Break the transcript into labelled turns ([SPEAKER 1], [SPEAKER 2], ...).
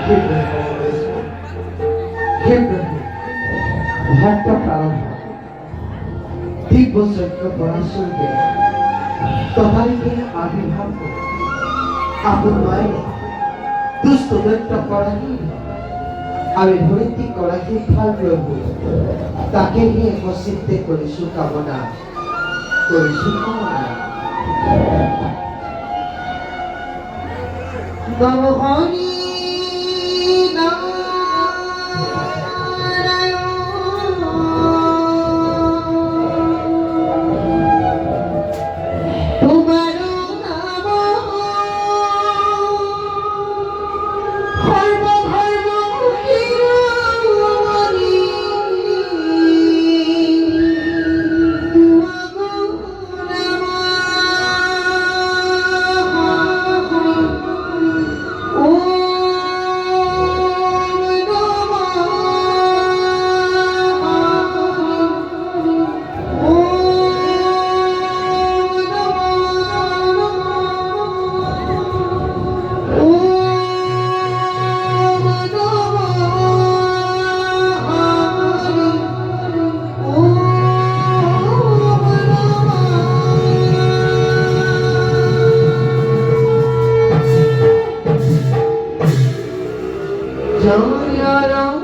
[SPEAKER 1] हे प्रभु, हे प्रभु, भक्त प्रारंभ दिव्य सत्य पराशरকে তোমাকে আবির্ভাব করে আপন মায়ের দুষ্ট দৈত্য করানি আমি ধরিত্রী করাকে ফল প্রভু তাকে নিয়ে প্রসিদ্ধে করে শুকামনা নবহরি Jaya Ram